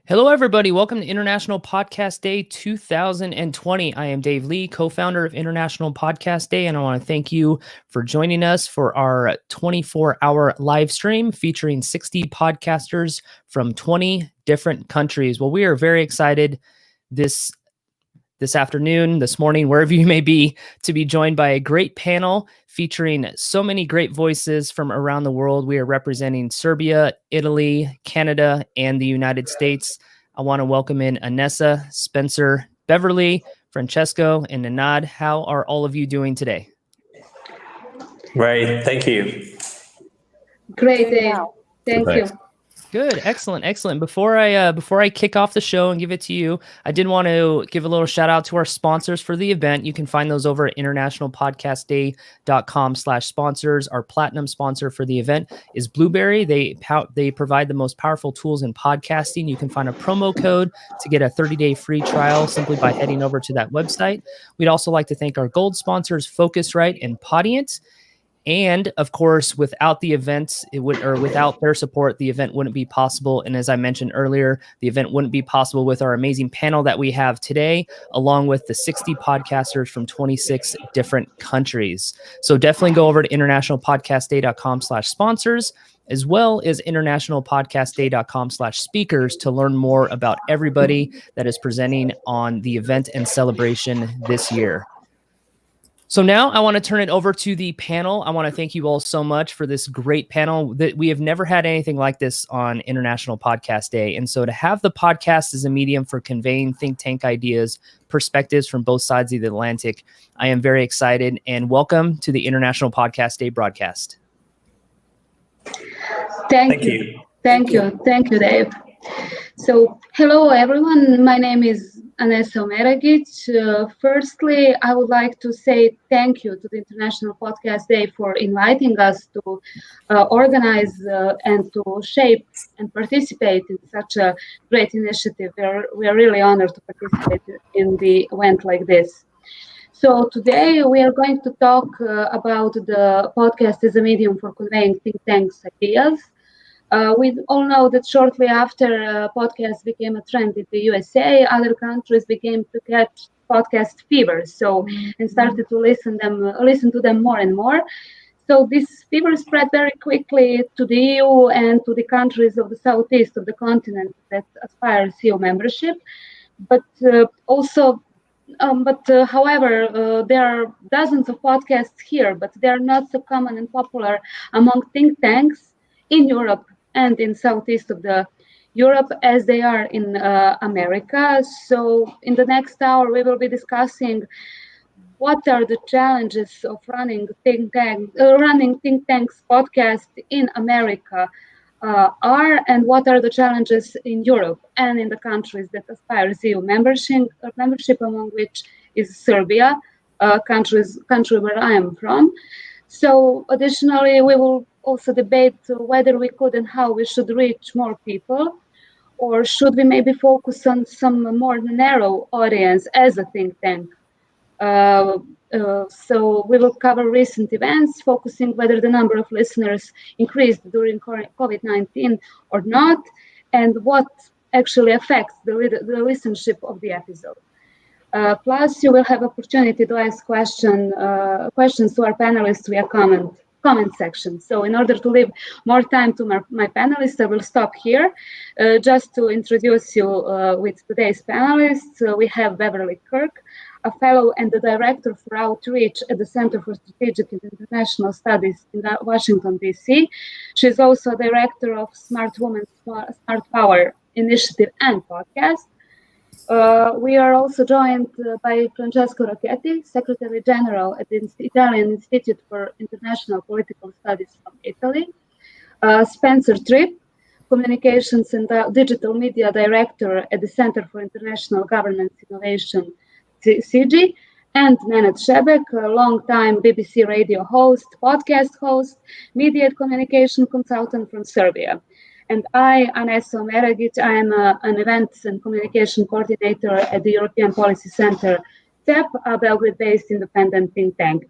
Hello, everybody. Welcome to International Podcast Day 2020. I am Dave Lee, co-founder of International Podcast Day, and I want to thank you for joining us for our 24-hour live stream featuring 60 podcasters from 20 different countries. Well, we are very excited this afternoon, this morning, wherever you may be, to be joined by a great panel featuring so many great voices from around the world. We are representing Serbia, Italy, Canada, and the United States. I want to welcome in Anesa, Spencer, Beverly, Francesco, and Nenad. How are all of you doing today? Great, thank you. Great, Dave. Thank you. Good, excellent. Before I kick off the show and give it to you, I did want to give a little shout out to our sponsors for the event. You can find those over at internationalpodcastday.com/sponsors. Our platinum sponsor for the event is Blueberry. They provide the most powerful tools in podcasting. You can find a promo code to get a 30-day free trial simply by heading over to that website. We'd also like to thank our gold sponsors, Focusrite and Podiant. And of course, without the events, without their support, the event wouldn't be possible. And as I mentioned earlier, the event wouldn't be possible with our amazing panel that we have today, along with the 60 podcasters from 26 different countries. So definitely go over to internationalpodcastday.com/sponsors, as well as internationalpodcastday.com/speakers to learn more about everybody that is presenting on the event and celebration this year. So now I want to turn it over to the panel. I want to thank you all so much for this great panel. That we have never had anything like this on International Podcast Day. And so to have the podcast as a medium for conveying think tank ideas, perspectives from both sides of the Atlantic, I am very excited. And welcome to the International Podcast Day broadcast. Thank you. Thank you, Dave. So, hello, everyone. My name is Anesa Omeragic. Firstly, I would like to say thank you to the International Podcast Day for inviting us to organize and to shape and participate in such a great initiative. We are really honored to participate in the event like this. So today we are going to talk about the podcast as a medium for conveying think tanks ideas. We all know that shortly after podcasts became a trend in the USA, other countries began to catch podcast fever. And started to listen to them more and more. So this fever spread very quickly to the EU and to the countries of the southeast of the continent that aspire to EU membership. However, there are dozens of podcasts here, but they are not so common and popular among think tanks in Europe and in southeast of the Europe as they are in America. So in the next hour, we will be discussing what are the challenges of running think tanks podcast in America and what are the challenges in Europe and in the countries that aspire to EU membership, among which is Serbia, country where I am from. So additionally, we will also debate whether we could and how we should reach more people, or should we maybe focus on some more narrow audience as a think tank. So we will cover recent events, focusing whether the number of listeners increased during COVID-19 or not, and what actually affects the listenership of the episode. Plus, you will have opportunity to ask questions to our panelists via comment section. So in order to leave more time to my panelists, I will stop here. Just to introduce you with today's panelists, we have Beverly Kirk, a fellow and the director for outreach at the Center for Strategic and International Studies in Washington, D.C. She's also a director of Smart Women, Smart Power Initiative and podcast. We are also joined by Francesco Rocchetti, Secretary General at the Italian Institute for International Political Studies from Italy, Spencer Tripp, Communications and Digital Media Director at the Center for International Governance Innovation, CG, and Nenad Sebek, a long-time BBC radio host, podcast host, media and communication consultant from Serbia. And I, Anesa Omeragic, I am an events and communication coordinator at the European Policy Center, CEP, a Belgrade-based independent think tank.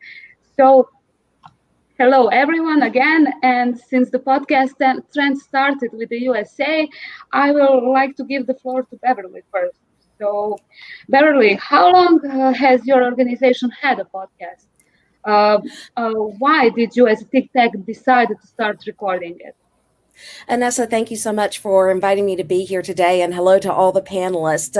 So Hello, everyone, again. And since the podcast trend started with the USA, I will like to give the floor to Beverly first. So, Beverly, how long has your organization had a podcast? Uh, why did you, as a Tic Tac, decided to start recording it? Anesa, thank you so much for inviting me to be here today, and hello to all the panelists.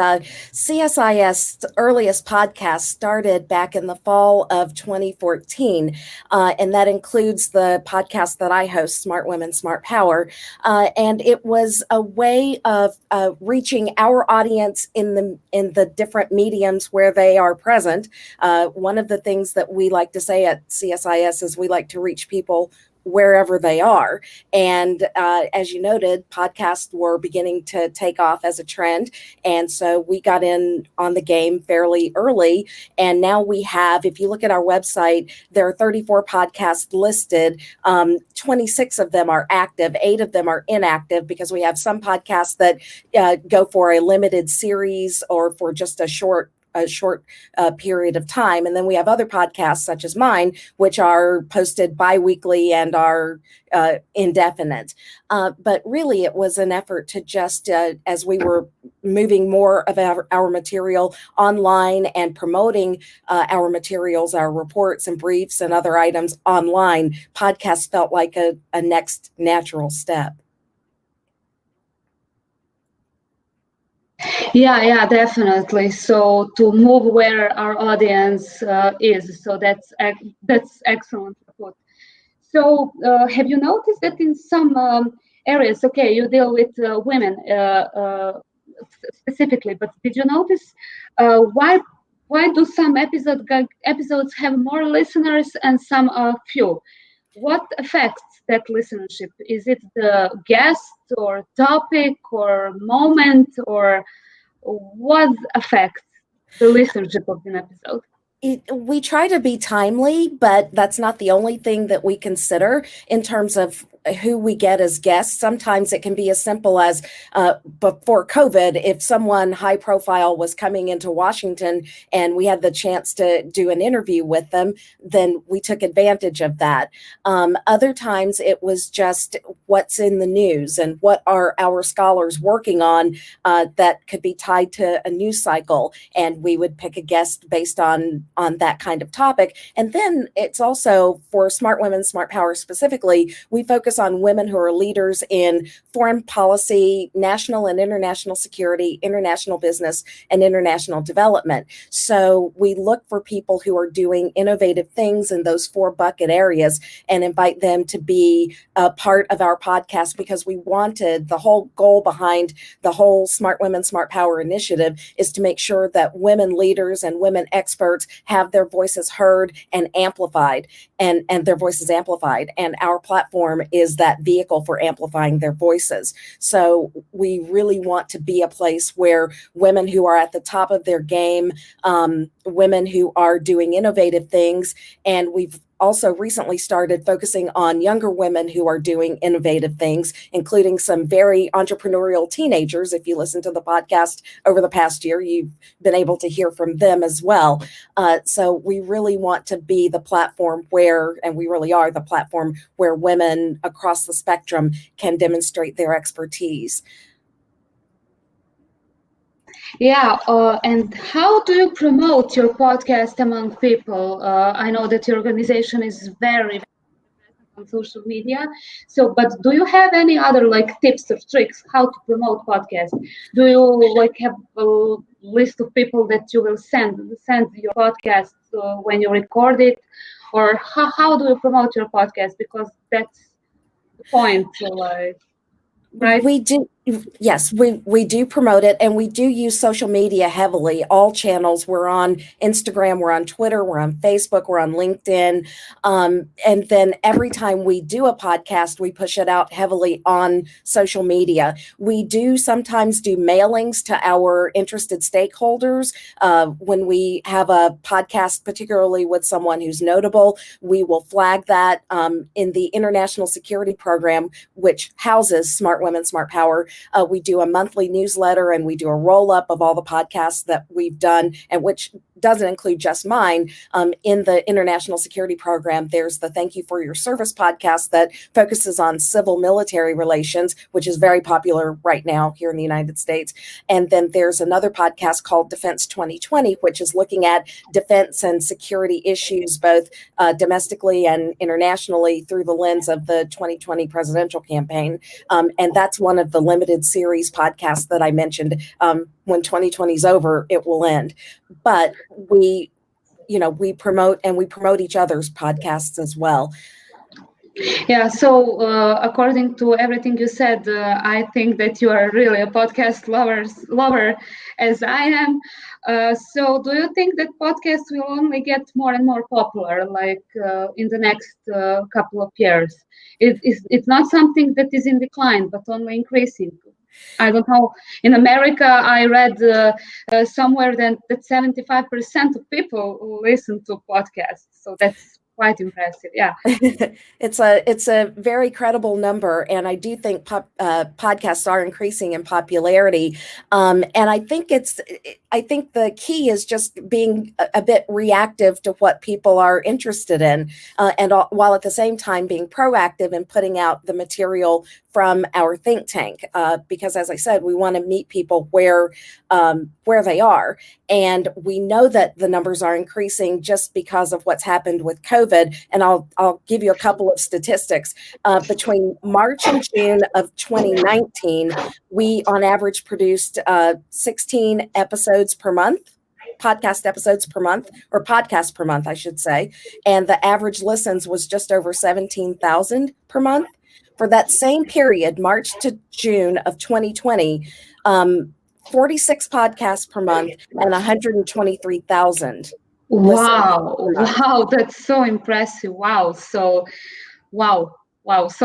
CSIS earliest podcast started back in the fall of 2014, and that includes the podcast that I host, Smart Women, Smart Power, and it was a way of reaching our audience in the different mediums where they are present. One of the things that we like to say at CSIS is we like to reach people wherever they are. And as you noted, podcasts were beginning to take off as a trend. And so we got in on the game fairly early. And now we have, if you look at our website, there are 34 podcasts listed. 26 of them are active, 8 of them are inactive because we have some podcasts that go for a limited series or for just a short period of time. And then we have other podcasts such as mine, which are posted bi-weekly and are indefinite. But really, it was an effort to just, as we were moving more of our material online and promoting our materials, our reports and briefs and other items online, podcasts felt like a next natural step. Yeah, definitely. So to move where our audience is, so that's excellent put. So have you noticed that in some areas, okay, you deal with women specifically, but did you notice why do some episodes have more listeners and some few? What affects that listenership? Is it the guest or topic or moment, or what affects the listenership of an episode? We try to be timely, but that's not the only thing that we consider in terms of who we get as guests. Sometimes it can be as simple as before COVID, if someone high profile was coming into Washington and we had the chance to do an interview with them, then we took advantage of that. Other times it was just what's in the news and what are our scholars working on that could be tied to a news cycle. And we would pick a guest based on that kind of topic. And then it's also for Smart Women, Smart Power specifically, we focus on women who are leaders in foreign policy, national and international security, international business, and international development. So we look for people who are doing innovative things in those 4 bucket areas and invite them to be a part of our podcast because we wanted, the whole goal behind the whole Smart Women, Smart Power initiative is to make sure that women leaders and women experts have their voices heard and amplified, and their voices amplified. And our platform is that vehicle for amplifying their voices. So we really want to be a place where women who are at the top of their game, women who are doing innovative things, and we've also recently started focusing on younger women who are doing innovative things, including some very entrepreneurial teenagers. If you listen to the podcast over the past year, you've been able to hear from them as well. So we really want to be the platform where, and we really are the platform where women across the spectrum can demonstrate their expertise. Yeah, and how do you promote your podcast among people? I know that your organization is very present on social media. So, but do you have any other like tips or tricks how to promote podcast? Do you like have a list of people that you will send your podcast when you record it, or how do you promote your podcast? Because that's the point, like, right? We do, yes, we do promote it, and we do use social media heavily. All channels. We're on Instagram, we're on Twitter, we're on Facebook, we're on LinkedIn, and then every time we do a podcast, we push it out heavily on social media. We do sometimes do mailings to our interested stakeholders when we have a podcast, particularly with someone who's notable. We will flag that in the International Security Program, which houses Smart Women, Smart Power. We do a monthly newsletter, and we do a roll-up of all the podcasts that we've done, and which doesn't include just mine. In the International Security Program, there's the Thank You for Your Service podcast that focuses on civil-military relations, which is very popular right now here in the United States. And then there's another podcast called Defense 2020, which is looking at defense and security issues, both domestically and internationally, through the lens of the 2020 presidential campaign. And that's one of the limited series podcasts that I mentioned. When 2020 is over, it will end. But we promote each other's podcasts as well. Yeah, so according to everything you said, I think that you are really a podcast lover as I am. So do you think that podcasts will only get more and more popular, like in the next couple of years? It's not something that is in decline, but only increasing. I don't know. In America, I read somewhere that 75% of people listen to podcasts. So that's quite impressive. Yeah. It's a very credible number, and I do think podcasts are increasing in popularity. And I think the key is just being a bit reactive to what people are interested in, and while at the same time being proactive and putting out the material from our think tank, because as I said, we want to meet people where they are. And we know that the numbers are increasing just because of what's happened with COVID. And I'll give you a couple of statistics. Between March and June of 2019, we on average produced 16 episodes per month. Podcast episodes per month, or podcasts per month, I should say. And the average listens was just over 17,000 per month. For that same period, March to June of 2020, 46 podcasts per month and 123,000. Wow, that's so impressive. So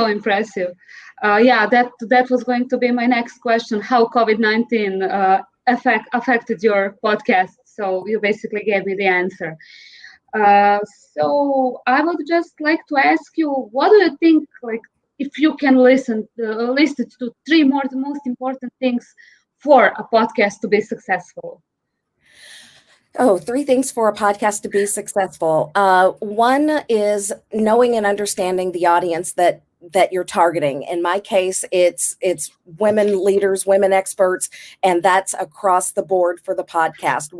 impressive. That was going to be my next question. How COVID-19 affected your podcast? So you basically gave me the answer. So I would just like to ask you, what do you think, like, if you can list it to three the most important things for a podcast to be successful? Oh, three things for a podcast to be successful. One is knowing and understanding the audience that you're targeting. In my case, it's women leaders, women experts, and that's across the board for the podcast.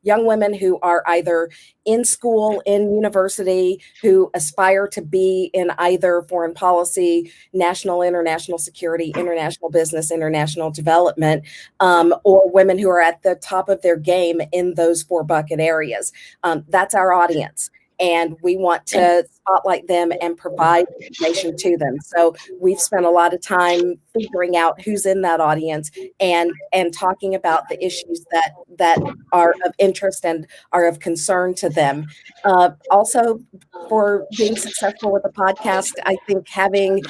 Young women who are either in school, in university, who aspire to be in either foreign policy, national, international security, international business, international development, or women who are at the top of their game in those four bucket areas. That's our audience. And we want to spotlight them and provide information to them. So we've spent a lot of time figuring out who's in that audience and talking about the issues that are of interest and are of concern to them. Also, for being successful with a podcast, I think having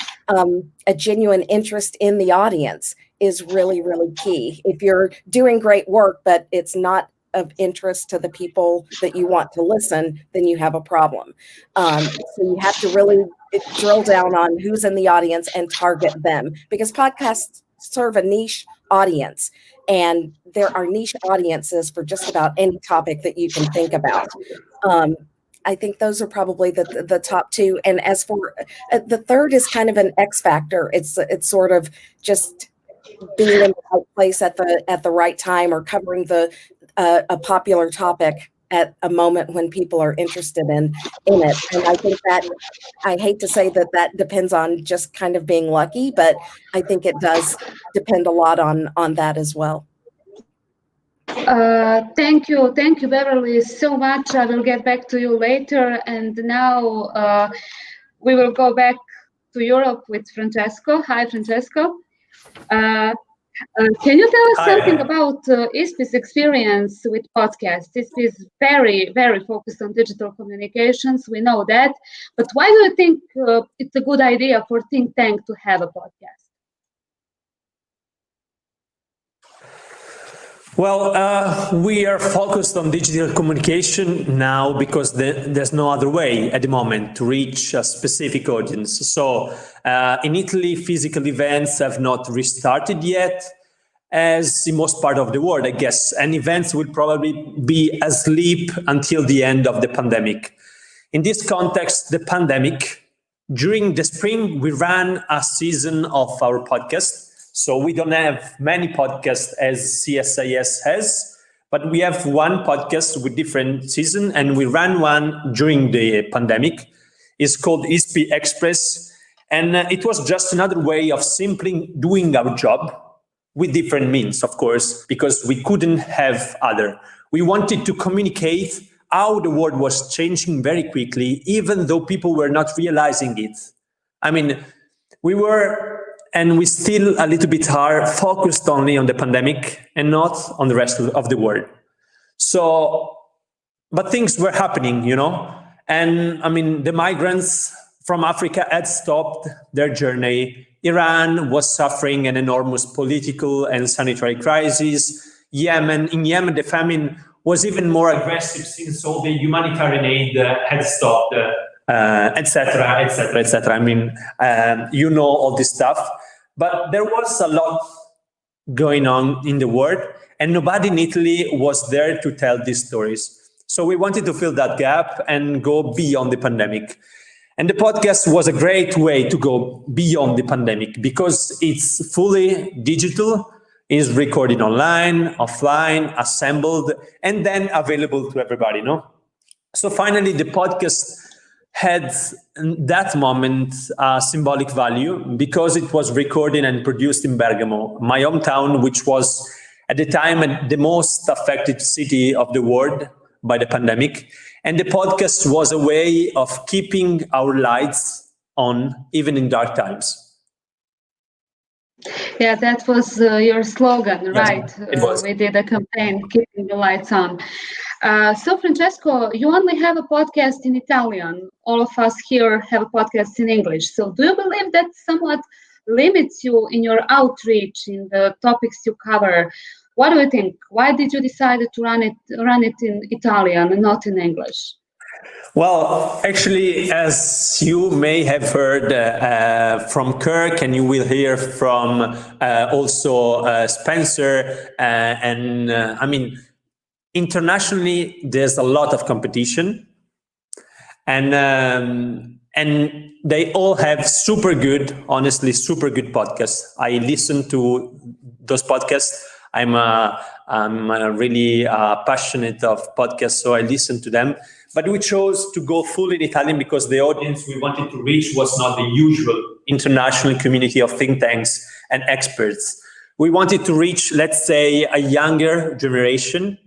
a genuine interest in the audience is really, really key. If you're doing great work, but it's not of interest to the people that you want to listen, then you have a problem. So you have to really drill down on who's in the audience and target them, because podcasts serve a niche audience, and there are niche audiences for just about any topic that you can think about. I think those are probably the top two. And as for the third is kind of an X factor. It's sort of just being in the right place at the right time, or covering a popular topic at a moment when people are interested in it. And I think that, I hate to say that depends on just kind of being lucky, but I think it does depend a lot on that as well. Thank you, Beverly, so much. I will get back to you later. And now we will go back to Europe with Francesco. Hi, Francesco. Can you tell us something about ISPI's experience with podcasts? ISPI is very, very focused on digital communications. We know that. But why do you think it's a good idea for think tank to have a podcast? Well, we are focused on digital communication now because there's no other way at the moment to reach a specific audience. So in Italy, physical events have not restarted yet, as in most part of the world, I guess. And events will probably be asleep until the end of the pandemic. In this context, the pandemic, during the spring, we ran a season of our podcast. So we don't have many podcasts as CSIS has, but we have one podcast with different season, and we ran one during the pandemic. It's called ISP Express, and it was just another way of simply doing our job with different means, of course, because we couldn't have other. We wanted to communicate how the world was changing very quickly, even though people were not realizing it. I mean, we were, and we still a little bit are, focused only on the pandemic and not on the rest of the world. So, but things were happening, you know? And I mean, the migrants from Africa had stopped their journey. Iran was suffering an enormous political and sanitary crisis. In Yemen, the famine was even more aggressive since all the humanitarian aid had stopped, etc., etc., etc. I mean, you know all this stuff. But there was a lot going on in the world, and nobody in Italy was there to tell these stories. So we wanted to fill that gap and go beyond the pandemic. And the podcast was a great way to go beyond the pandemic because it's fully digital, is recorded online, offline, assembled, and then available to everybody, no? So finally, the podcast had that moment symbolic value because it was recorded and produced in Bergamo, my hometown, which was at the time the most affected city of the world by the pandemic. And the podcast was a way of keeping our lights on, even in dark times. Yeah, that was your slogan, right? Yes, it was. We did a campaign, keeping the lights on. So, Francesco, you only have a podcast in Italian. All of us here have a podcast in English. So do you believe that somewhat limits you in your outreach, in the topics you cover? What do you think? Why did you decide to run it in Italian and not in English? Well, actually, as you may have heard from Kirk, and you will hear from also Spencer, I mean, internationally, there's a lot of competition, and they all have super good podcasts. I listen to those podcasts. I'm really passionate of podcasts, so I listen to them. But we chose to go full in Italian because the audience we wanted to reach was not the usual international community of think tanks and experts. We wanted to reach, let's say, a younger generation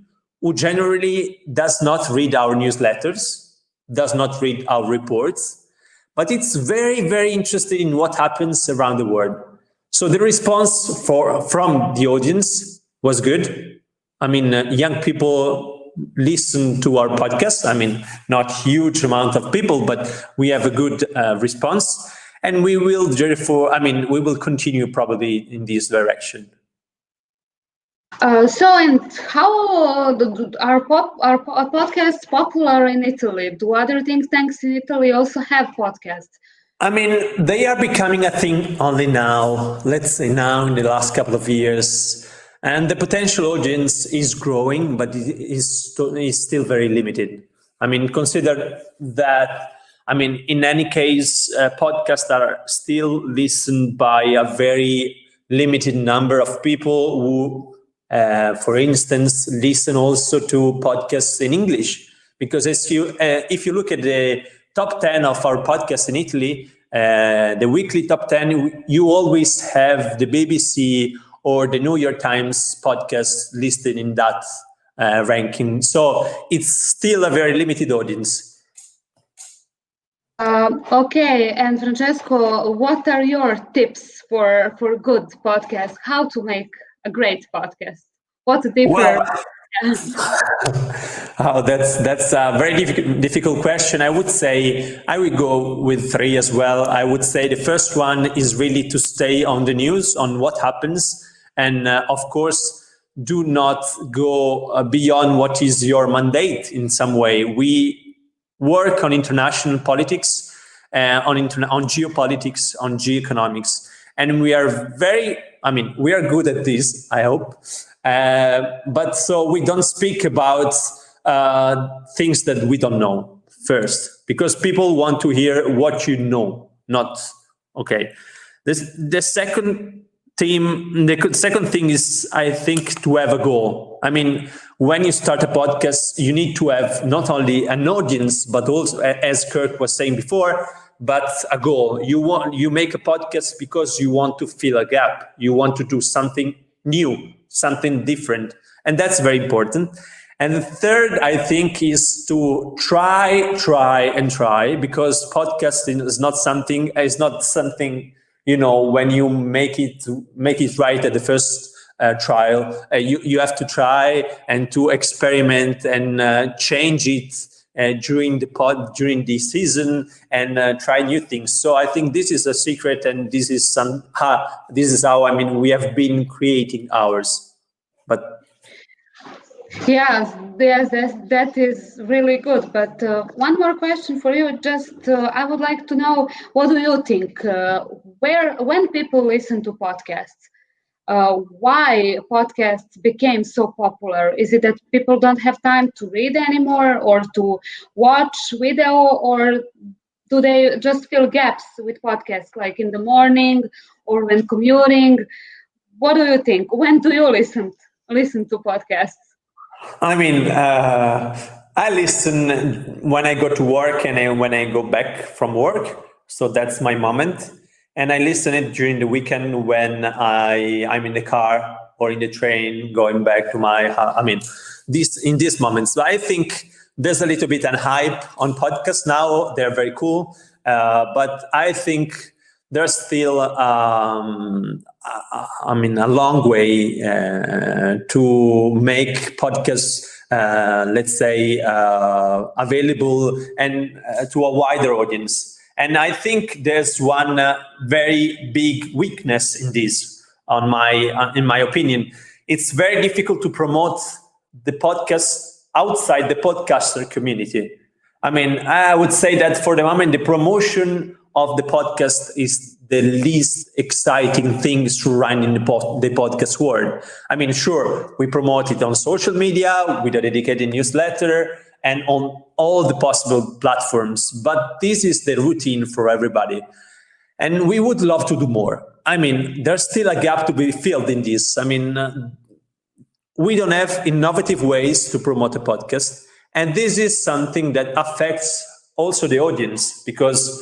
who generally does not read our newsletters, does not read our reports, but it's very, very interested in what happens around the world. So the response from the audience was good. I mean, young people listen to our podcast. I mean, not huge amount of people, but we have a good response. And we will therefore, we will continue probably in this direction. And how are podcasts popular in Italy? Do other think tanks in Italy also have podcasts? I mean, they are becoming a thing only now, let's say now in the last couple of years. And the potential audience is growing, but it is still very limited. I mean, consider that, in any case, podcasts are still listened by a very limited number of people who, for instance, listen also to podcasts in English. Because if you look at the top 10 of our podcasts in Italy, the weekly top 10, you always have the BBC or the New York Times podcast listed in that ranking. So it's still a very limited audience. Okay, and Francesco, what are your tips for good podcast? How to make a great podcast? What different? Oh, that's a very difficult question. I would say I would go with 3 as well. I would say the first one is really to stay on the news, on what happens. And of course, do not go beyond what is your mandate in some way. We work on international politics, on geopolitics, on geoeconomics, and we are we are good at this, I hope. But so we don't speak about things that we don't know first, because people want to hear what you know, not okay. The second thing is, I think, to have a goal. I mean, when you start a podcast, you need to have not only an audience, but also, as Kirk was saying before, but a goal. You make a podcast because you want to fill a gap. You want to do something new, something different, and that's very important. And the third, I think, is to try, because podcasting is not something. When you make it right at the first trial, you have to try and to experiment and change it during the season and try new things. So I think this is a secret, and this is how we have been creating ours. But yes, that is really good. But one more question for you. Just I would like to know, what do you think? When people listen to podcasts, why podcasts became so popular? Is it that people don't have time to read anymore, or to watch video, or do they just fill gaps with podcasts, like in the morning or when commuting? What do you think? When do you listen to podcasts? I listen when I go to work and when I go back from work. So that's my moment. And I listen it during the weekend when I'm in the car or in the train going back to my house. In these moments. So I think there's a little bit of hype on podcasts now. They're very cool. But I think there's still a long way to make podcasts, let's say, available and to a wider audience. And I think there's one very big weakness in this, in my opinion. It's very difficult to promote the podcast outside the podcaster community. I would say that for the moment, the promotion of the podcast is the least exciting things to run in the podcast world. Sure, we promote it on social media with a dedicated newsletter and on all the possible platforms, but this is the routine for everybody. And we would love to do more. There's still a gap to be filled in this. We don't have innovative ways to promote a podcast. And this is something that affects also the audience, because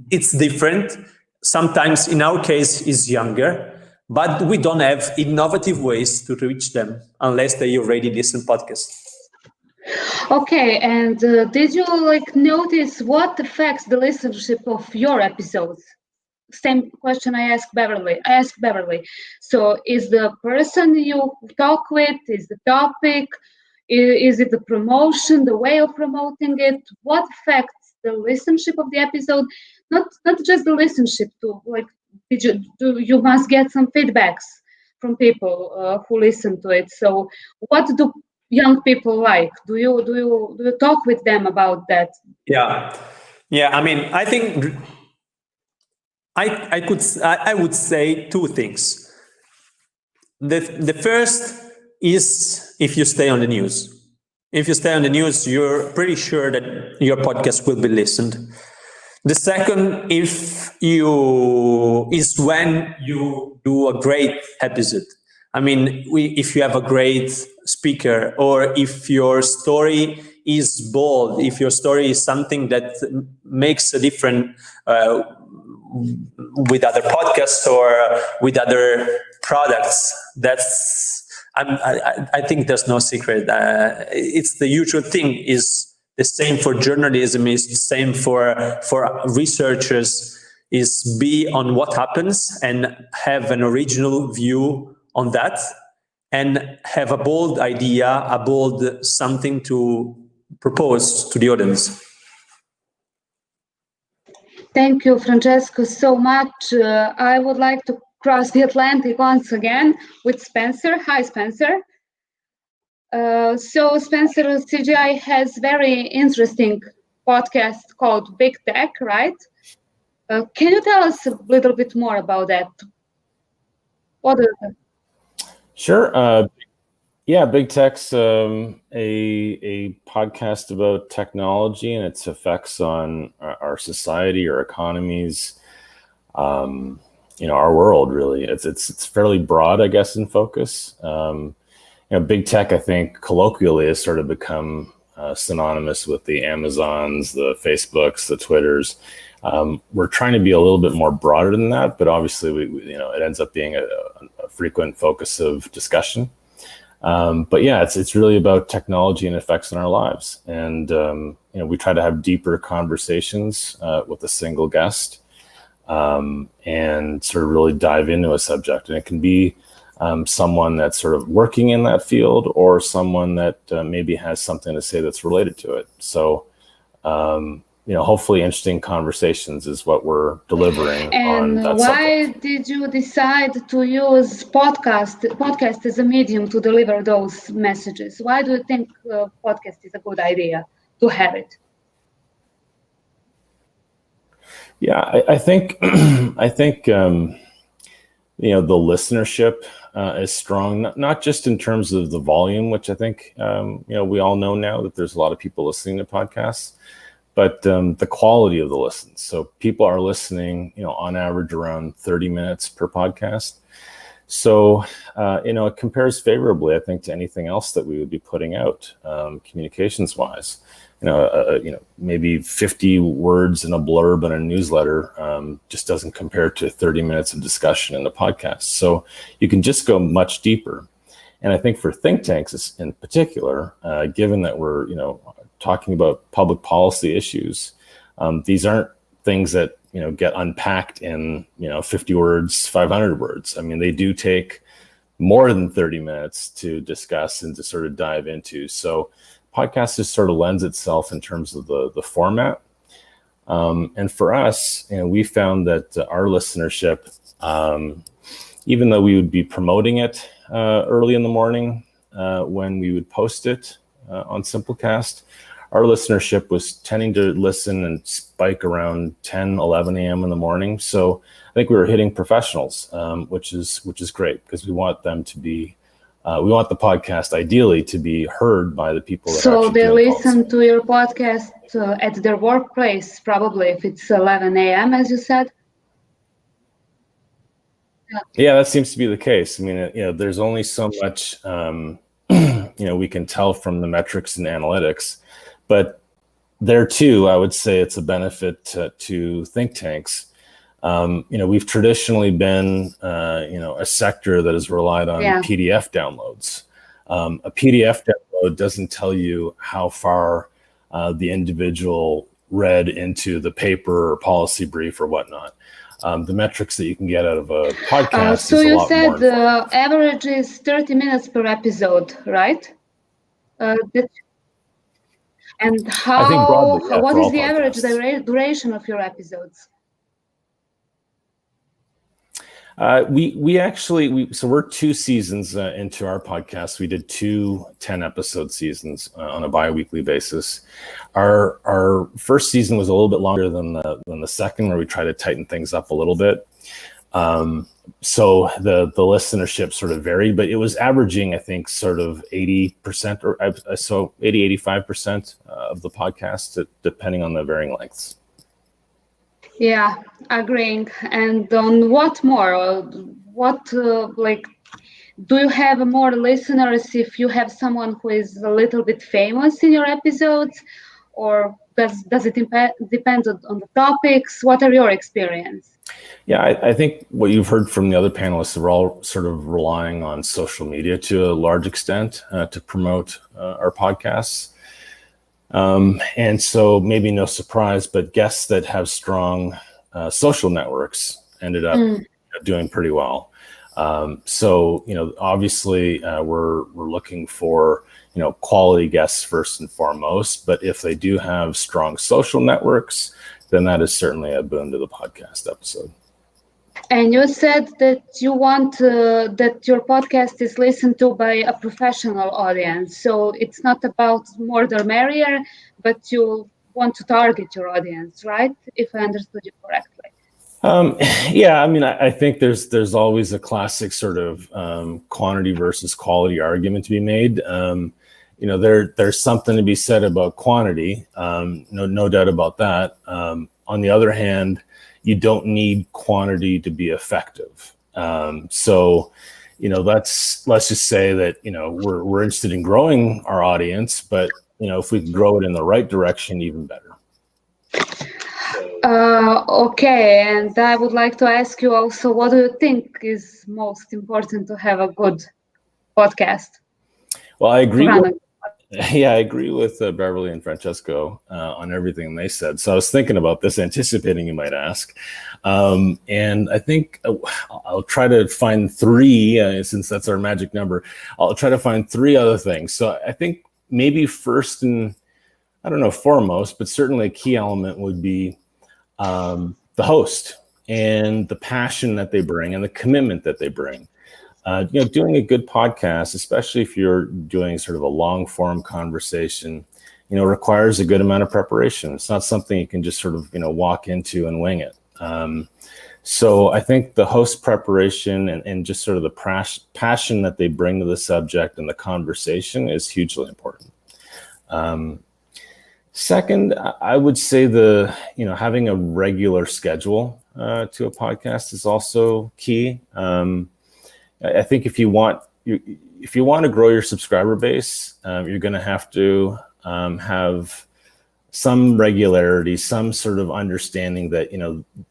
it's different. Sometimes, in our case, is younger, but we don't have innovative ways to reach them unless they already listen podcasts. Okay, and did you notice what affects the listenership of your episodes? Same question I asked Beverly. So is the person you talk with, is the topic, is it the promotion, the way of promoting it? What affects the listenership of the episode? Not just the listenership, you must get some feedbacks from people who listen to it. So what do young people like? Do you talk with them about that? Yeah. I think I would say two things. The first is, if you stay on the news. If you stay on the news, you're pretty sure that your podcast will be listened. The second, is when you do a great episode. If you have a great speaker, or if your story is bold, if your story is something that makes a difference with other podcasts or with other products, I think there's no secret. It's the usual thing. Is the same for journalism. Is the same for researchers. Is be on what happens and have an original view on that, and have a bold idea, a bold something to propose to the audience. Thank you, Francesco, so much. I would like to across the Atlantic once again with Spencer. Hi, Spencer. So Spencer, CGI has very interesting podcast called Big Tech, right? Can you tell us a little bit more about that? What is it? Sure. Yeah, Big Tech's a podcast about technology and its effects on our society, our economies, our world. Really, it's fairly broad, I guess, in focus. Big Tech, I think, colloquially has sort of become synonymous with the Amazons, the Facebooks, the Twitters. We're trying to be a little bit more broader than that, but obviously, it ends up being a frequent focus of discussion. But yeah, it's really about technology and effects on our lives, and we try to have deeper conversations with a single guest, and sort of really dive into a subject, and it can be someone that's sort of working in that field, or someone that maybe has something to say that's related to it. So, hopefully interesting conversations is what we're delivering on that subject. And why did you decide to use podcast as a medium to deliver those messages? Why do you think podcast is a good idea to have it? Yeah, I think the listenership is strong, not just in terms of the volume, which I think we all know now that there's a lot of people listening to podcasts, but the quality of the listens. So people are listening, on average around 30 minutes per podcast. So it compares favorably, I think, to anything else that we would be putting out, communications wise. Maybe 50 words in a blurb in a newsletter just doesn't compare to 30 minutes of discussion in a podcast. So you can just go much deeper. And I think for think tanks in particular, given that we're, talking about public policy issues, these aren't things that, get unpacked in, 50 words, 500 words. I mean, they do take more than 30 minutes to discuss and to sort of dive into. So podcast just sort of lends itself in terms of the format. And for us, we found that our listenership, even though we would be promoting it early in the morning when we would post it on Simplecast, our listenership was tending to listen and spike around 10, 11 a.m. in the morning. So I think we were hitting professionals, which is great, because we want them to be we want the podcast ideally to be heard by the people that so they listen to your podcast at their workplace, probably, if it's 11 a.m., as you said. Yeah, that seems to be the case. I mean, there's only so much we can tell from the metrics and analytics, but there too, I would say it's a benefit to think tanks. We've traditionally been, a sector that has relied on PDF downloads. A PDF download doesn't tell you how far the individual read into the paper or policy brief or whatnot. The metrics that you can get out of a podcast so is a lot more. So you said the average is 30 minutes per episode, right? And I think broadly, what is the podcasts. average duration of your episodes? So we're 2 seasons into our podcast. We did 2 10-episode seasons on a bi-weekly basis. Our first season was a little bit longer than the second, where we tried to tighten things up a little bit. So the listenership sort of varied, but it was averaging, I think, sort of 80% or so 80-85% of the podcast, depending on the varying lengths. Yeah, agreeing. And on what more? Do you have more listeners if you have someone who is a little bit famous in your episodes, or does it depend on the topics? What are your experience? Yeah, I think what you've heard from the other panelists, we're all sort of relying on social media to a large extent to promote our podcasts. And so maybe no surprise, but guests that have strong social networks ended up doing pretty well. So, obviously we're looking for, quality guests first and foremost, but if they do have strong social networks, then that is certainly a boon to the podcast episode. And you said that you want that your podcast is listened to by a professional audience. So it's not about more the merrier, but you want to target your audience, right? If I understood you correctly. Yeah, I mean, I think there's always a classic sort of quantity versus quality argument to be made. There's something to be said about quantity, no doubt about that. On the other hand, you don't need quantity to be effective. So, let's just say that we're interested in growing our audience, but if we can grow it in the right direction, even better. Okay, and I would like to ask you also, what do you think is most important to have a good podcast? Well, I agree. I agree with Beverly and Francesco on everything they said. So I was thinking about this, anticipating you might ask. And I think I'll try to find three, since that's our magic number. I'll try to find three other things. So I think maybe first and, I don't know, foremost, but certainly a key element would be the host and the passion that they bring and the commitment that they bring. Doing a good podcast, especially if you're doing sort of a long form conversation, requires a good amount of preparation. It's not something you can just sort of, walk into and wing it. So I think the host preparation and just sort of the passion that they bring to the subject and the conversation is hugely important. Second, I would say having a regular schedule to a podcast is also key. I think if you want to grow your subscriber base, you're going to have to have some regularity, some sort of understanding that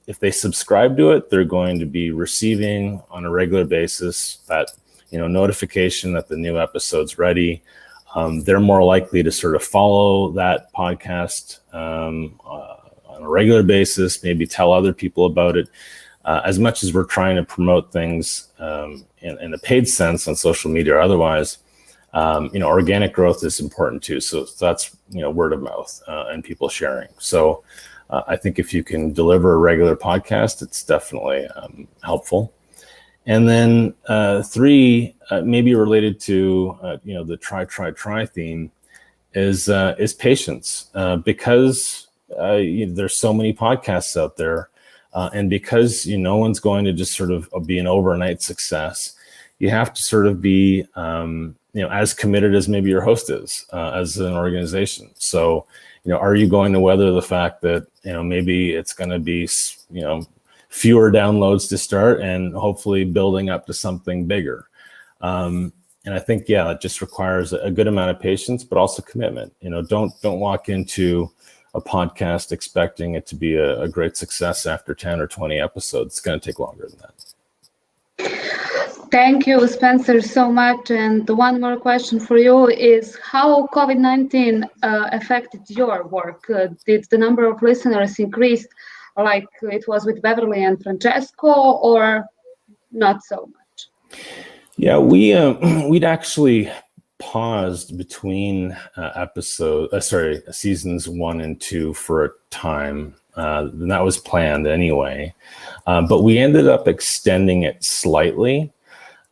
if they subscribe to it, they're going to be receiving on a regular basis that notification that the new episode's ready. They're more likely to sort of follow that podcast on a regular basis, maybe tell other people about it. As much as we're trying to promote things in a paid sense on social media or otherwise, organic growth is important too. So that's, word of mouth and people sharing. So I think if you can deliver a regular podcast, it's definitely helpful. And then three, maybe related to, the try theme is patience, because there's so many podcasts out there. And because no one's going to just sort of be an overnight success, you have to sort of be as committed as maybe your host is as an organization. So are you going to weather the fact that maybe it's going to be fewer downloads to start and hopefully building up to something bigger? And I think it just requires a good amount of patience, but also commitment. Don't walk into a podcast expecting it to be a great success after 10 or 20 episodes. It's going to take longer than that. Thank you, Spencer, so much. And one more question for you is how COVID-19 affected your work? Did the number of listeners increase like it was with Beverly and Francesco, or not so much? Yeah, we'd actually paused between seasons 1 and 2 for a time. And that was planned anyway. But we ended up extending it slightly.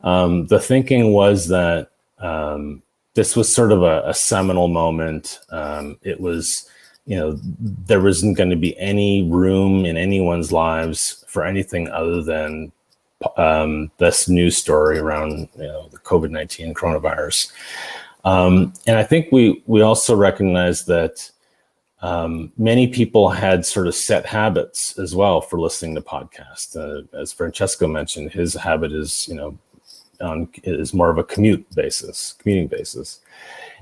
The thinking was that this was sort of a seminal moment. It was, there wasn't going to be any room in anyone's lives for anything other than this news story around the COVID-19 coronavirus. And I think we also recognize that many people had sort of set habits as well for listening to podcasts. As Francesco mentioned, his habit is is more of a commuting basis.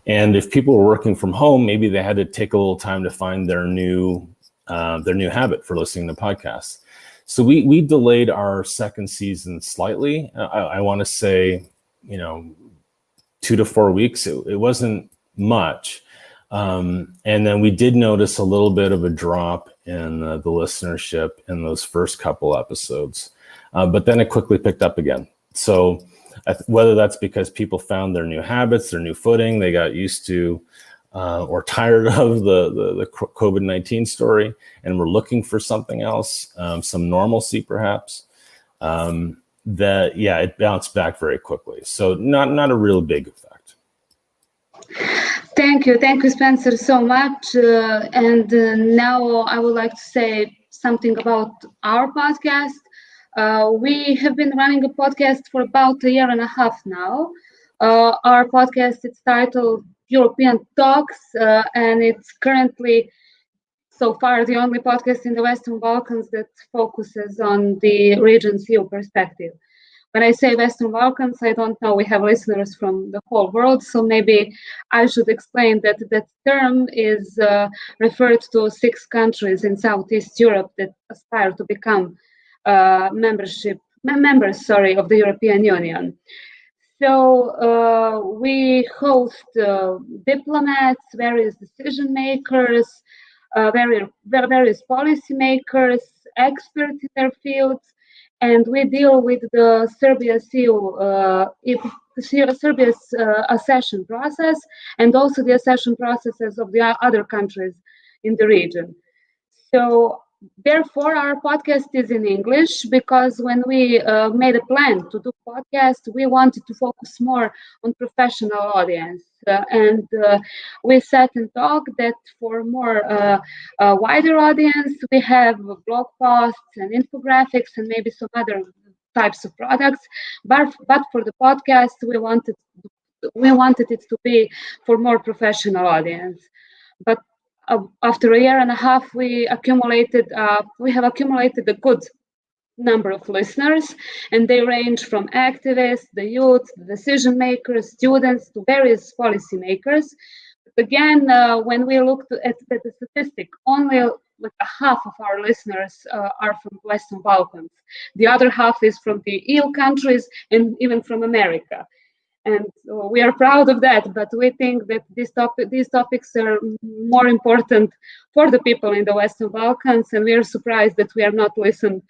And if people were working from home, maybe they had to take a little time to find their new habit for listening to podcasts. So we delayed our second season slightly. I want to say, 2 to 4 weeks. It wasn't much. And then we did notice a little bit of a drop in the listenership in those first couple episodes. But then it quickly picked up again. So whether that's because people found their new habits, their new footing, they got used to or tired of the COVID-19 story and we're looking for something else, some normalcy perhaps. it bounced back very quickly. So not a real big effect. Thank you, Spencer, so much. Now I would like to say something about our podcast. We have been running a podcast for about 1.5 years now. Our podcast is titled European Talks, and it's currently, so far, the only podcast in the Western Balkans that focuses on the region's EU perspective. When I say Western Balkans, I don't know, we have listeners from the whole world, so maybe I should explain that that term is referred to 6 countries in Southeast Europe that aspire to become members of the European Union. So we host diplomats, various decision makers, various policymakers, experts in their fields, and we deal with the Serbia's accession process, and also the accession processes of the other countries in the region. So therefore, our podcast is in English, because when we made a plan to do podcast, we wanted to focus more on professional audience. We sat and talked that for more wider audience, we have blog posts and infographics and maybe some other types of products. But for the podcast, we wanted it to be for more professional audience. But after 1.5 years, we have accumulated a good number of listeners, and they range from activists, the youth, the decision makers, students, to various policy makers. But again, when we look at the statistic, only like half of our listeners are from Western Balkans. The other half is from the EU countries and even from America. And we are proud of that, but we think that these topics are more important for the people in the Western Balkans, and we are surprised that we are not listened,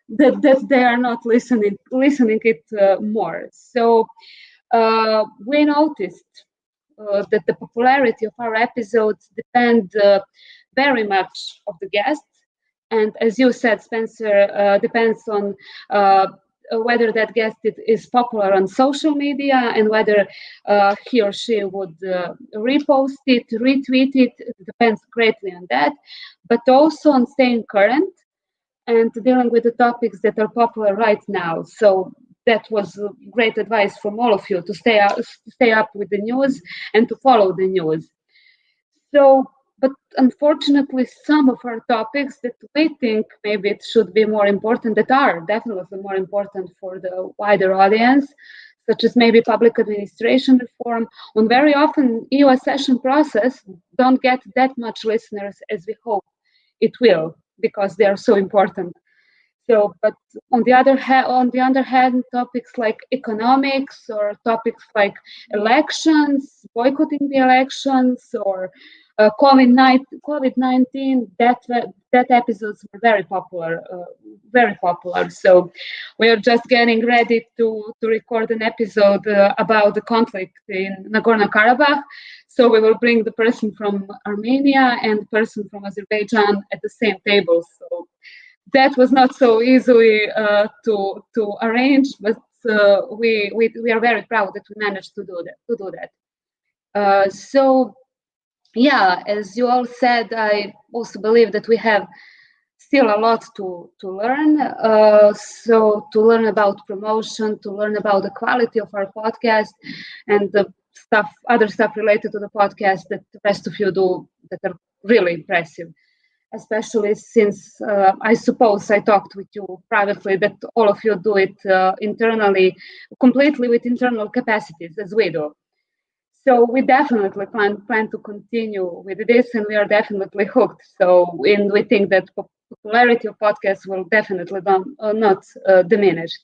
that they are not listening it more. So we noticed that the popularity of our episodes depend very much of the guests, and as you said, Spencer, depends on whether that guest is popular on social media and whether he or she would repost it, retweet it. It depends greatly on that, but also on staying current and dealing with the topics that are popular right now. So that was great advice from all of you to stay up with the news and to follow the news. So, but unfortunately, some of our topics that we think maybe it should be more important, that are definitely more important for the wider audience, such as maybe public administration reform, when very often EU accession process don't get that much listeners as we hope it will, because they are so important. So, but on the other hand, topics like economics or topics like elections, boycotting the elections, or COVID-19, that episodes were very popular. So we are just getting ready to record an episode about the conflict in Nagorno-Karabakh. So we will bring the person from Armenia and the person from Azerbaijan at the same table. So that was not so easily to arrange, but we are very proud that we managed to do that. So yeah, as you all said, I also believe that we have still a lot to learn. So to learn about promotion, to learn about the quality of our podcast, and the other stuff related to the podcast that the rest of you do that are really impressive. Especially since I suppose I talked with you privately that all of you do it internally, completely with internal capacities, as we do. So we definitely plan to continue with this, and we are definitely hooked. So we think that popularity of podcasts will definitely not diminish.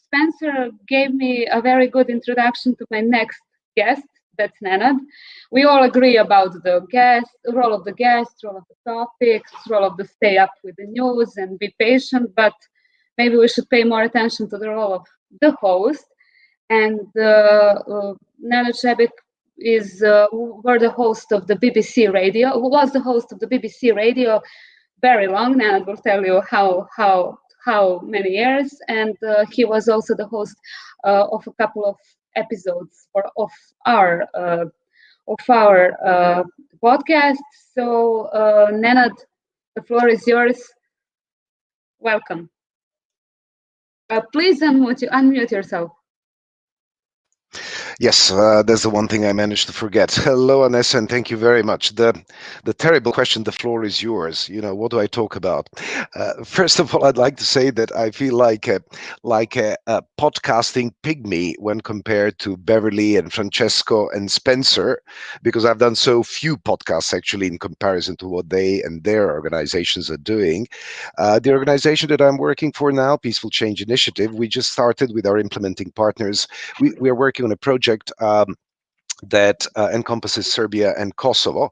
Spencer gave me a very good introduction to my next guest. That's Nenad. We all agree about the role of the guest, role of the topics, role of the stay up with the news and be patient, but maybe we should pay more attention to the role of the host. And Nenad Sebek was the host of the BBC Radio very long. Nenad will tell you how many years, and he was also the host of a couple of episodes of our podcast. So, Nenad, the floor is yours. Welcome. Please unmute yourself. Yes, that's the one thing I managed to forget. Hello, Anesa, and thank you very much. The terrible question, the floor is yours. You know, what do I talk about? First of all, I'd like to say that I feel like a podcasting pygmy when compared to Beverly and Francesco and Spencer, because I've done so few podcasts actually in comparison to what they and their organizations are doing. The organization that I'm working for now, Peaceful Change Initiative, we just started with our implementing partners. We are working on a project that encompasses Serbia and Kosovo.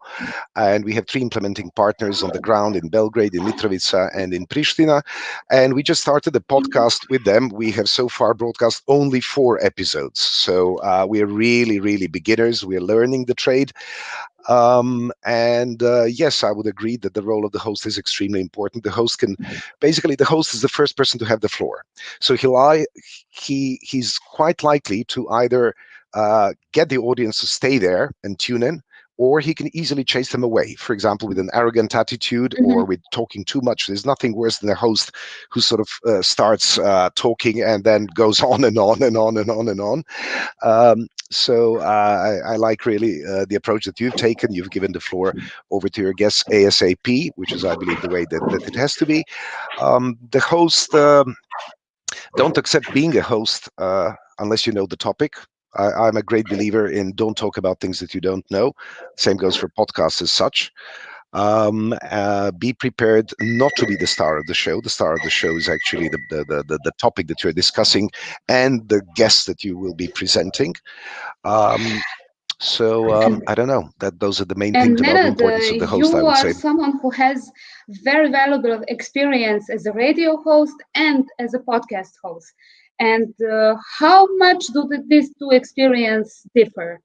And we have 3 implementing partners on the ground in Belgrade, in Mitrovica, and in Pristina. And we just started a podcast with them. We have so far broadcast only 4 episodes. So we are really, really beginners. We are learning the trade. Yes, I would agree that the role of the host is extremely important. The host is the first person to have the floor. So he's quite likely to either get the audience to stay there and tune in, or he can easily chase them away. For example, with an arrogant attitude or with talking too much. There's nothing worse than a host who sort of starts talking and then goes on and on and on and on and on. So I like really the approach that you've taken. You've given the floor over to your guests ASAP, which is, I believe, the way that it has to be. The host, don't accept being a host unless you know the topic. I'm a great believer in don't talk about things that you don't know. Same goes for podcasts as such. Be prepared not to be the star of the show. The star of the show is actually the topic that you're discussing and the guests that you will be presenting. I don't know, that those are the main things about the importance of the host, I would say. You are someone who has very valuable experience as a radio host and as a podcast host. And how much do these 2 experiences differ?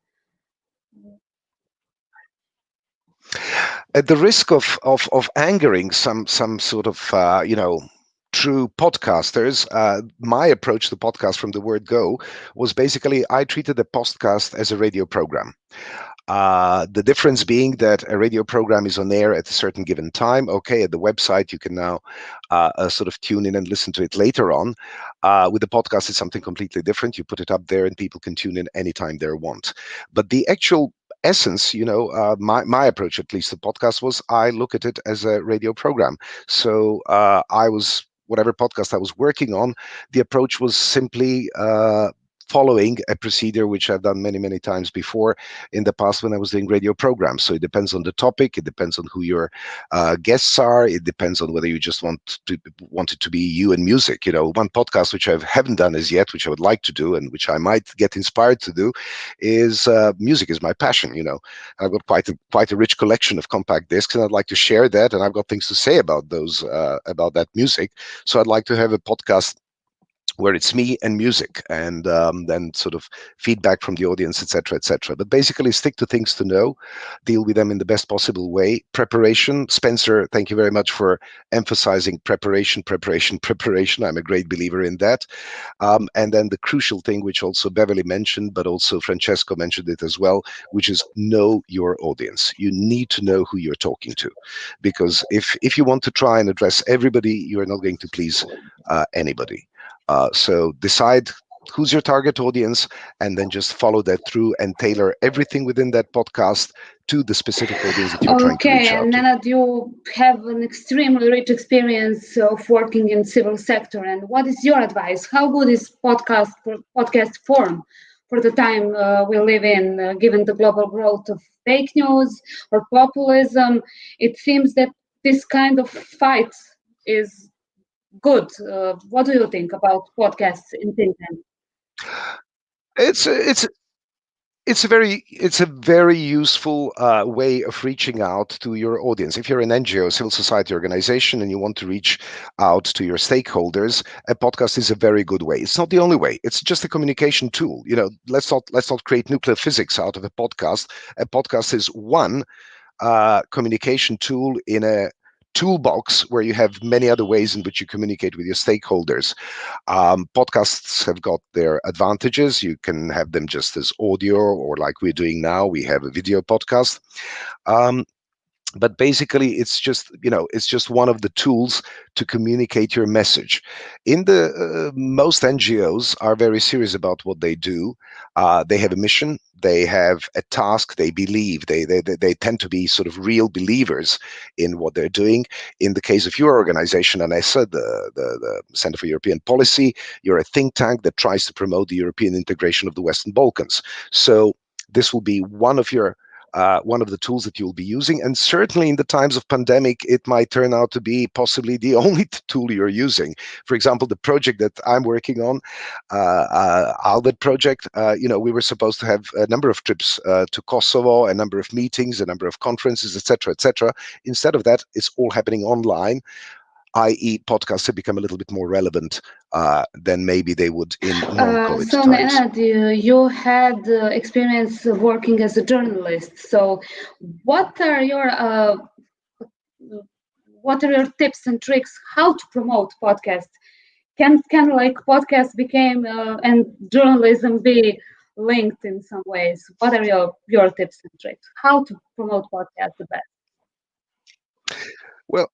At the risk of angering some sort of true podcasters, my approach to podcast from the word go was basically I treated the podcast as a radio program. The difference being that a radio program is on air at a certain given time. Okay, at the website, you can now sort of tune in and listen to it later on. With the podcast, it's something completely different. You put it up there and people can tune in anytime they want. But the actual essence, my approach, at least to podcast, was I look at it as a radio program. So whatever podcast I was working on, the approach was simply following a procedure which I've done many, many times before in the past when I was doing radio programs. So it depends on the topic, it depends on who your guests are, it depends on whether you just want it to be you and music. One podcast which I haven't done as yet, which I would like to do and which I might get inspired to do, is music is my passion. I've got quite a rich collection of compact discs, and I'd like to share that, and I've got things to say about those about that music. So I'd like to have a podcast where it's me and music, and then sort of feedback from the audience, etc., etc. But basically stick to things to know, deal with them in the best possible way. Preparation. Spencer, thank you very much for emphasizing preparation. I'm a great believer in that. And then the crucial thing, which also Beverly mentioned, but also Francesco mentioned it as well, which is know your audience. You need to know who you're talking to, because if you want to try and address everybody, you are not going to please anybody. So decide who's your target audience, and then just follow that through and tailor everything within that podcast to the specific audience that you're trying to reach out to. Okay, and Nenad, you have an extremely rich experience of working in civil sector. And what is your advice? How good is podcast form for the time we live in, given the global growth of fake news or populism? It seems that this kind of fight is good. What do you think about podcasts in Finland? It's a very useful way of reaching out to your audience. If you're an NGO, civil society organization, and you want to reach out to your stakeholders, a podcast is a very good way. It's not the only way. It's just a communication tool. Let's not create nuclear physics out of a podcast. A podcast is one communication tool in a toolbox where you have many other ways in which you communicate with your stakeholders. Podcasts have got their advantages. You can have them just as audio, or like we're doing now, we have a video podcast. But basically, it's just one of the tools to communicate your message. In the most NGOs are very serious about what they do. They have a mission. They have a task. They believe. They tend to be sort of real believers in what they're doing. In the case of your organization, Anesa, the Center for European Policy, you're a think tank that tries to promote the European integration of the Western Balkans. So this will be one of the tools that you'll be using. And certainly in the times of pandemic, it might turn out to be possibly the only tool you're using. For example, the project that I'm working on, Albert project, we were supposed to have a number of trips to Kosovo, a number of meetings, a number of conferences, etc., etc. Instead of that, it's all happening online, i.e. podcasts have become a little bit more relevant than maybe they would in non-COVID so times. Nenad, you had experience working as a journalist. So what are your tips and tricks how to promote podcasts? Can like podcasts become and journalism be linked in some ways? What are your tips and tricks? How to promote podcasts the best? Well,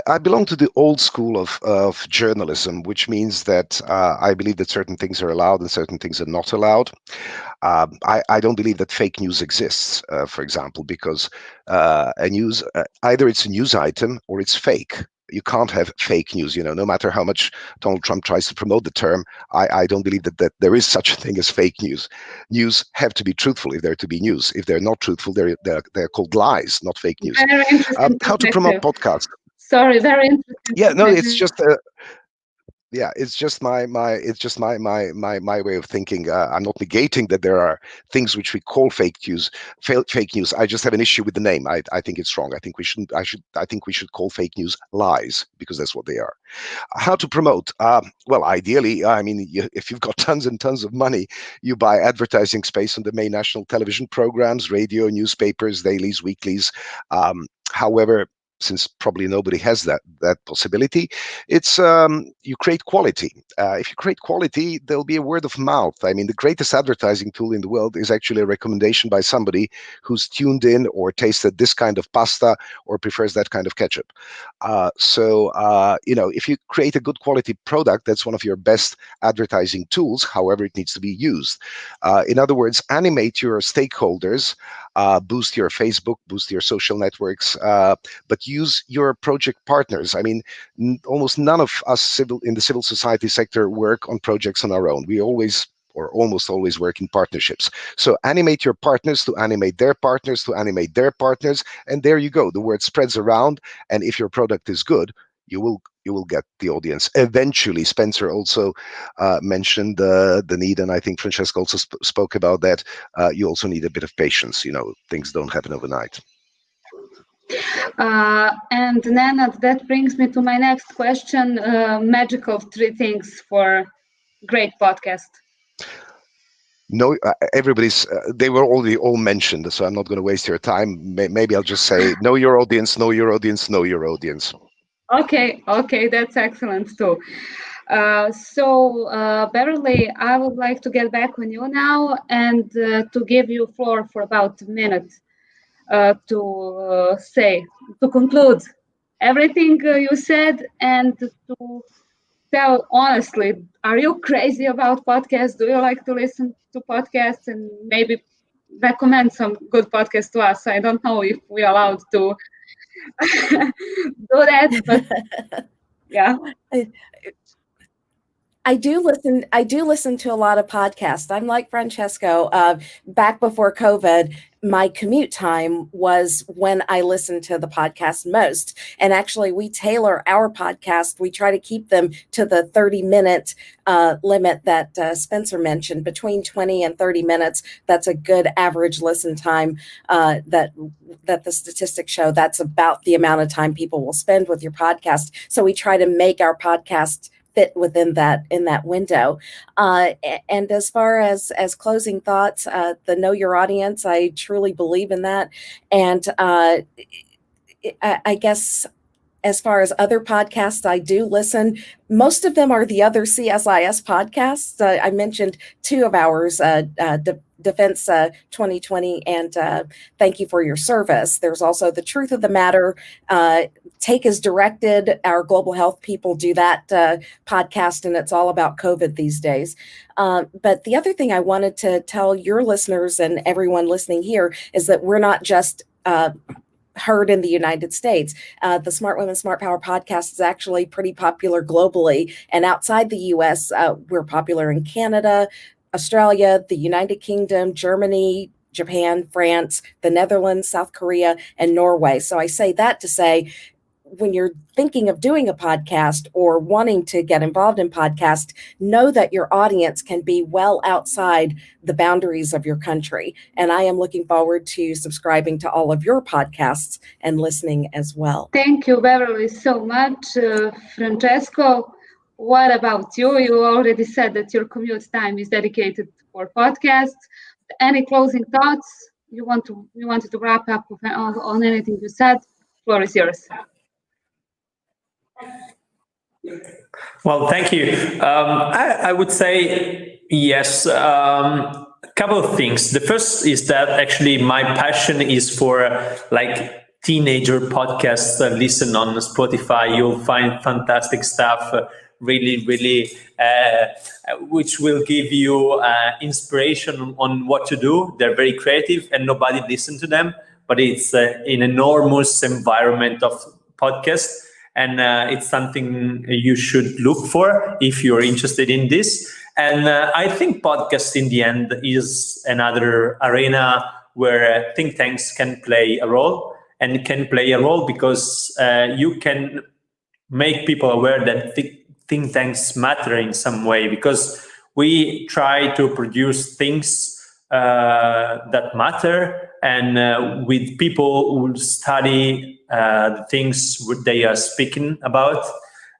I belong to the old school of journalism, which means that I believe that certain things are allowed and certain things are not allowed. I don't believe that fake news exists, for example, because a news, either it's a news item or it's fake. You can't have fake news, no matter how much Donald Trump tries to promote the term. I don't believe that there is such a thing as fake news. News have to be truthful if they're to be news. If they're not truthful, they're called lies, not fake news. Very interesting. How to promote podcasts? Sorry, very interesting. Yeah, no, it's just it's just my way of thinking. I'm not negating that there are things which we call fake news. Fake news. I just have an issue with the name. I think it's wrong. I think we shouldn't. I think we should call fake news lies, because that's what they are. How to promote? Well, ideally, if you've got tons and tons of money, you buy advertising space on the main national television programs, radio, newspapers, dailies, weeklies. However, since probably nobody has that possibility, it's you create quality. If you create quality, there'll be a word of mouth. The greatest advertising tool in the world is actually a recommendation by somebody who's tuned in or tasted this kind of pasta or prefers that kind of ketchup. If you create a good quality product, that's one of your best advertising tools. However, it needs to be used. In other words, animate your stakeholders, boost your Facebook, boost your social networks, but use your project partners. Almost none of us in the civil society sector work on projects on our own. We always, or almost always, work in partnerships. So animate your partners to animate their partners to animate their partners, and there you go. The word spreads around, and if your product is good, you will get the audience. Eventually, Spencer also mentioned the need, and I think Francesco also spoke about that. You also need a bit of patience. Things don't happen overnight. And Nenad, that brings me to my next question. Magical 3 things for great podcast. No, they were already all mentioned, so I'm not going to waste your time. Maybe I'll just say, know your audience, know your audience, know your audience. Okay, that's excellent too. So Beverly, I would like to get back on you now and to give you floor for about a minute to conclude everything you said, and to tell honestly, are you crazy about podcasts? Do you like to listen to podcasts, and maybe recommend some good podcasts to us? I don't know if we're allowed to do that, but yeah. I do listen to a lot of podcasts. I'm like Francesco. Back before COVID, my commute time was when I listened to the podcast most. And actually, we tailor our podcast. We try to keep them to the 30-minute limit that Spencer mentioned, between 20 and 30 minutes. That's a good average listen time that the statistics show. That's about the amount of time people will spend with your podcast. So we try to make our podcast fit within that window. And as far as closing thoughts, the know your audience, I truly believe in that. And I guess as far as other podcasts, I do listen. Most of them are the other CSIS podcasts. I mentioned two of ours, Defense 2020 and Thank You for Your Service. There's also The Truth of the Matter, Take as Directed. Our global health people do that podcast, and it's all about COVID these days. But the other thing I wanted to tell your listeners and everyone listening here is that we're not just heard in the United States. The Smart Women, Smart Power podcast is actually pretty popular globally. And outside the US, we're popular in Canada, Australia, the United Kingdom, Germany, Japan, France, the Netherlands, South Korea, and Norway. So I say that to say, when you're thinking of doing a podcast or wanting to get involved in podcast, know that your audience can be well outside the boundaries of your country. And I am looking forward to subscribing to all of your podcasts and listening as well. Thank you, Beverly, so much. Francesco, what about you? You already said that your commute time is dedicated for podcasts. Any closing thoughts? You wanted to wrap up on anything you said? The floor is yours. Well, thank you. I would say yes. A couple of things. The first is that actually my passion is for like teenager podcasts. Listen on Spotify. You'll find fantastic stuff. Really, which will give you inspiration on what to do. They're very creative, and nobody listens to them. But it's an enormous environment of podcasts. And it's something you should look for if you're interested in this. And I think podcast in the end is another arena where think tanks can play a role, and can play a role because you can make people aware that think tanks matter in some way, because we try to produce things that matter, and with people who study the things they are speaking about.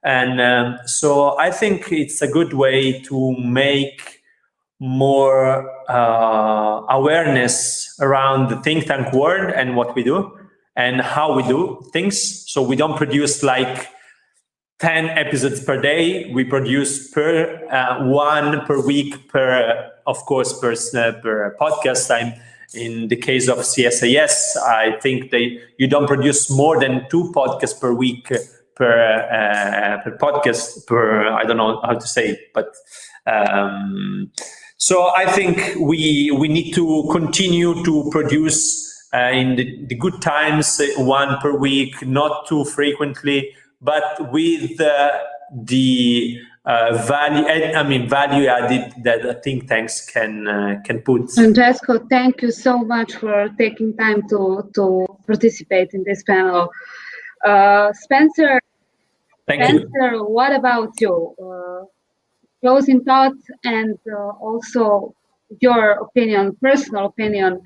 And so I think it's a good way to make more awareness around the think tank world and what we do and how we do things. So we don't produce like 10 episodes per day. We produce one per week per podcast. In the case of CSIS, I think you don't produce more than 2 podcasts per week per podcast I don't know how to say it, but so I think we need to continue to produce in the good times, 1 per week, not too frequently, but with the value added that think tanks can put. Francesco, thank you so much for taking time to participate in this panel. Spencer, what about you? Closing thoughts and also your opinion, personal opinion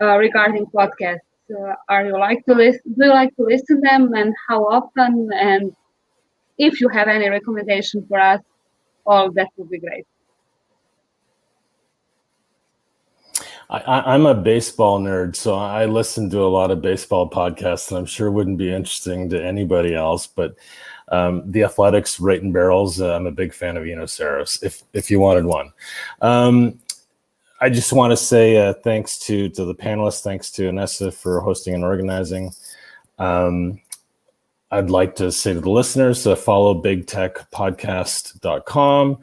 regarding podcasts. Do you like to listen to them, and how often? And if you have any recommendation for us, all that would be great. I'm a baseball nerd, so I listen to a lot of baseball podcasts, and I'm sure wouldn't be interesting to anybody else. But The Athletics, Rate and Barrels, I'm a big fan of Saros, if you wanted one. I just want to say thanks to the panelists, thanks to Anesa for hosting and organizing. I'd like to say to the listeners, follow bigtechpodcast.com.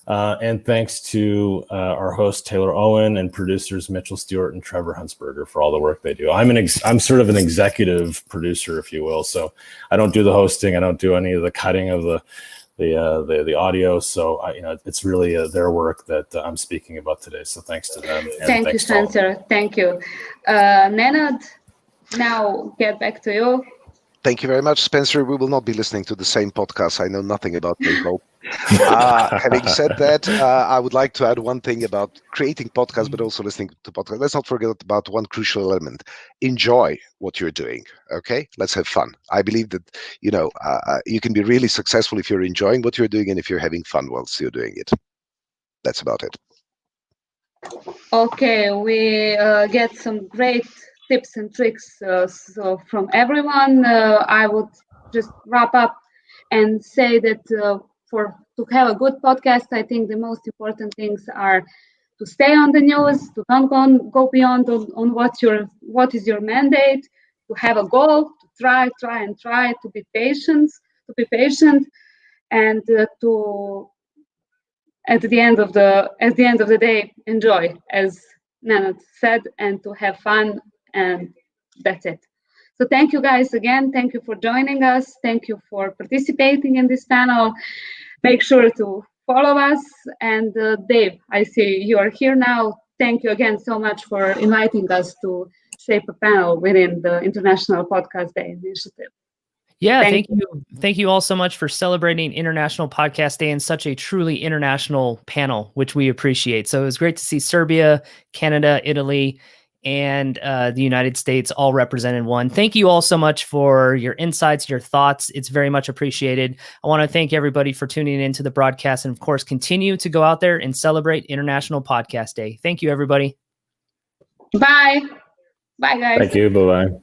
And thanks to our host, Taylor Owen, and producers Mitchell Stewart and Trevor Huntsberger for all the work they do. I'm sort of an executive producer, if you will. So I don't do the hosting. I don't do any of the cutting of the audio. So it's really their work that I'm speaking about today. So thanks to them. And thank you, Spencer. Thank you. Nenad, now get back to you. Thank you very much, Spencer. We will not be listening to the same podcast. I know nothing about baseball. Having said that, I would like to add one thing about creating podcasts, but also listening to podcasts. Let's not forget about one crucial element. Enjoy what you're doing, okay? Let's have fun. I believe that, you can be really successful if you're enjoying what you're doing and if you're having fun whilst you're doing it. That's about it. Okay, we get some great tips and tricks so from everyone. I would just wrap up and say that to have a good podcast, I think the most important things are to stay on the news, to not go beyond on what is your mandate, to have a goal, to try, to be patient, and to at the end of the day enjoy, as Nenad said, and to have fun, and that's it. So thank you guys again. Thank you for joining us. Thank you for participating in this panel. Make sure to follow us. And Dave, I see you are here now. Thank you again so much for inviting us to shape a panel within the International Podcast Day initiative. Yeah, thank you. Thank you all so much for celebrating International Podcast Day in such a truly international panel, which we appreciate. So it was great to see Serbia, Canada, Italy, and the United States all represented in one. Thank you all so much for your insights, your thoughts. It's very much appreciated. I want to thank everybody for tuning into the broadcast, and of course, continue to go out there and celebrate International Podcast Day. Thank you, everybody. Bye. Bye, guys. Thank you. Bye-bye.